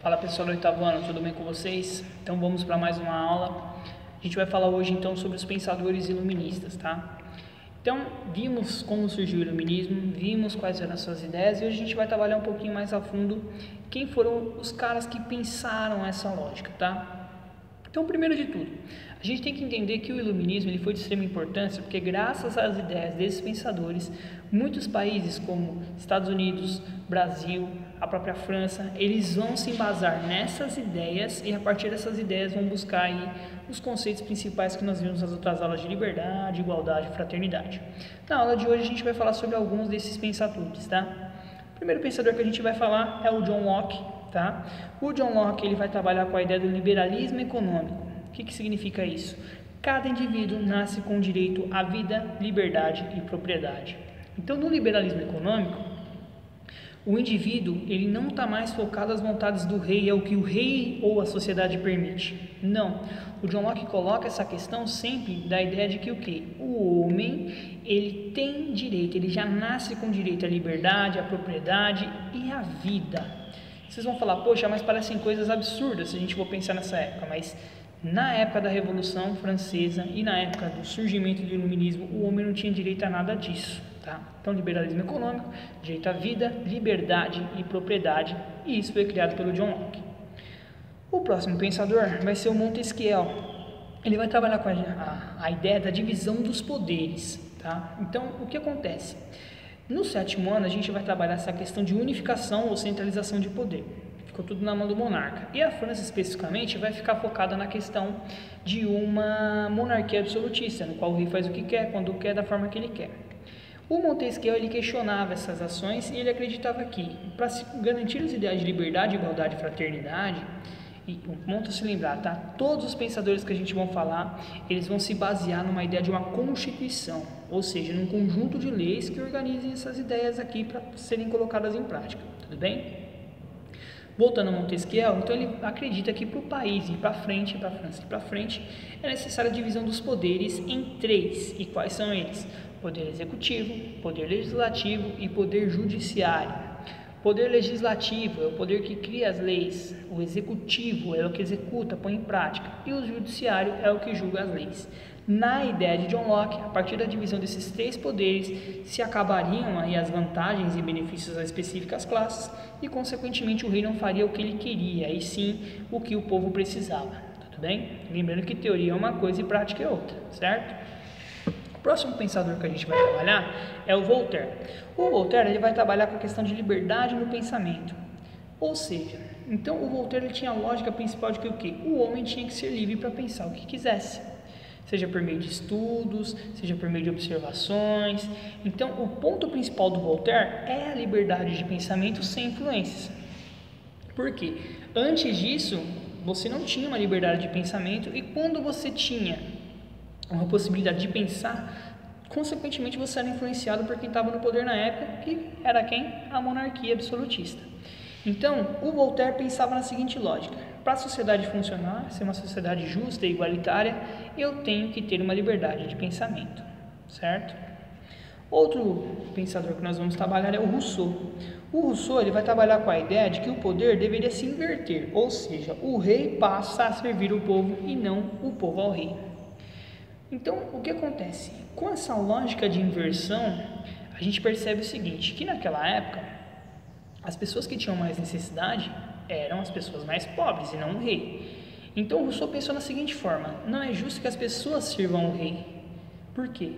Fala pessoal do oitavo ano, tudo bem com vocês? Então vamos para mais uma aula. A gente vai falar hoje então sobre os pensadores iluministas, tá? Então vimos como surgiu o iluminismo, vimos quais eram as suas ideias e hoje a gente vai trabalhar um pouquinho mais a fundo quem foram os caras que pensaram essa lógica, tá? Então, primeiro de tudo, a gente tem que entender que o iluminismo ele foi de extrema importância porque graças às ideias desses pensadores, muitos países como Estados Unidos, Brasil, a própria França, eles vão se embasar nessas ideias e a partir dessas ideias vão buscar aí os conceitos principais que nós vimos nas outras aulas de liberdade, igualdade e fraternidade. Na aula de hoje a gente vai falar sobre alguns desses pensadores, tá? O primeiro pensador que a gente vai falar é o John Locke, tá? O John Locke ele vai trabalhar com a ideia do liberalismo econômico. O que significa isso? Cada indivíduo nasce com direito à vida, liberdade e propriedade. Então, no liberalismo econômico, o indivíduo ele não está mais focado às vontades do rei, é o que o rei ou a sociedade permite. Não. O John Locke coloca essa questão sempre da ideia de que o quê? O homem ele tem direito, ele já nasce com direito à liberdade, à propriedade e à vida. Vocês vão falar, poxa, mas parecem coisas absurdas se a gente for pensar nessa época, mas na época da Revolução Francesa e na época do surgimento do iluminismo, o homem não tinha direito a nada disso, tá? Então, liberalismo econômico, direito à vida, liberdade e propriedade, e isso foi criado pelo John Locke. O próximo pensador vai ser o Montesquieu. Ele vai trabalhar com a ideia da divisão dos poderes, tá? Então, o que acontece? No sétimo ano, a gente vai trabalhar essa questão de unificação ou centralização de poder. Ficou tudo na mão do monarca. E a França, especificamente, vai ficar focada na questão de uma monarquia absolutista, no qual o rei faz o que quer, quando quer, da forma que ele quer. O Montesquieu, ele questionava essas ações e ele acreditava que, para se garantir os ideais de liberdade, igualdade e fraternidade, e um ponto a se lembrar, tá? Todos os pensadores que a gente vai falar, eles vão se basear numa ideia de uma constituição, ou seja, num conjunto de leis que organizem essas ideias aqui para serem colocadas em prática, tudo bem? Voltando a Montesquieu, então ele acredita que para o país ir para frente, para a França ir para frente, é necessária a divisão dos poderes em três. E quais são eles? Poder executivo, poder legislativo e poder judiciário. Poder legislativo é o poder que cria as leis, o executivo é o que executa, põe em prática, e o judiciário é o que julga as leis. Na ideia de John Locke, a partir da divisão desses três poderes, se acabariam aí as vantagens e benefícios a específicas classes e, consequentemente, o rei não faria o que ele queria, e sim o que o povo precisava, tudo bem? Lembrando que teoria é uma coisa e prática é outra, certo? O próximo pensador que a gente vai trabalhar é o Voltaire. O Voltaire ele vai trabalhar com a questão de liberdade no pensamento, ou seja, então o Voltaire ele tinha a lógica principal de que o quê? O homem tinha que ser livre para pensar o que quisesse, seja por meio de estudos, seja por meio de observações. Então, o ponto principal do Voltaire é a liberdade de pensamento sem influências. Por quê? Antes disso, você não tinha uma liberdade de pensamento e quando você tinha uma possibilidade de pensar, consequentemente você era influenciado por quem estava no poder na época, que era quem? A monarquia absolutista. Então, o Voltaire pensava na seguinte lógica: para a sociedade funcionar, ser uma sociedade justa e igualitária, eu tenho que ter uma liberdade de pensamento, certo? Outro pensador que nós vamos trabalhar é o Rousseau. O Rousseau ele vai trabalhar com a ideia de que o poder deveria se inverter, ou seja, o rei passa a servir o povo e não o povo ao rei. Então, o que acontece? Com essa lógica de inversão, a gente percebe o seguinte, que naquela época, as pessoas que tinham mais necessidade eram as pessoas mais pobres e não o rei. Então o Rousseau pensou na seguinte forma: não é justo que as pessoas sirvam o rei. Por quê?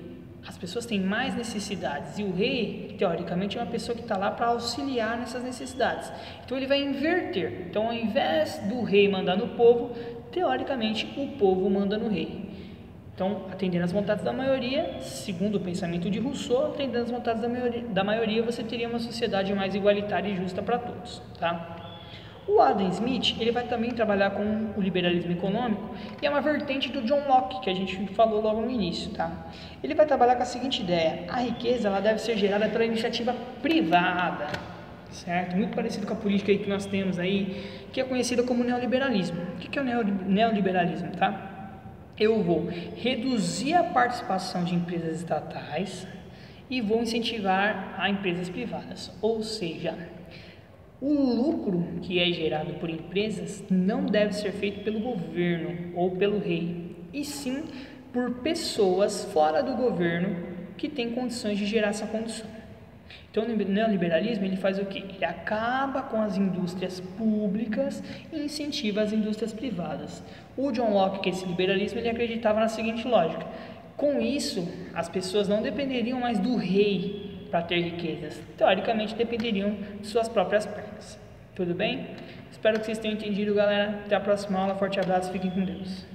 As pessoas têm mais necessidades e o rei, teoricamente, é uma pessoa que está lá para auxiliar nessas necessidades. Então ele vai inverter. Então, ao invés do rei mandar no povo, teoricamente o povo manda no rei. Então, atendendo às vontades da maioria, segundo o pensamento de Rousseau, atendendo às vontades da maioria, você teria uma sociedade mais igualitária e justa para todos, tá? O Adam Smith, ele vai também trabalhar com o liberalismo econômico e é uma vertente do John Locke, que a gente falou logo no início, tá? Ele vai trabalhar com a seguinte ideia: a riqueza ela deve ser gerada pela iniciativa privada, certo? Muito parecido com a política aí que nós temos aí, que é conhecida como neoliberalismo. O que é o neoliberalismo, tá? Eu vou reduzir a participação de empresas estatais e vou incentivar a empresas privadas. Ou seja, O lucro que é gerado por empresas não deve ser feito pelo governo ou pelo rei, e sim por pessoas fora do governo que têm condições de gerar essa condição. Então, o neoliberalismo ele faz o quê? Ele acaba com as indústrias públicas e incentiva as indústrias privadas. O John Locke, que é esse liberalismo, ele acreditava na seguinte lógica: com isso, as pessoas não dependeriam mais do rei para ter riquezas. Teoricamente, dependeriam de suas próprias pernas. Tudo bem? Espero que vocês tenham entendido, galera. Até a próxima aula. Forte abraço. Fiquem com Deus.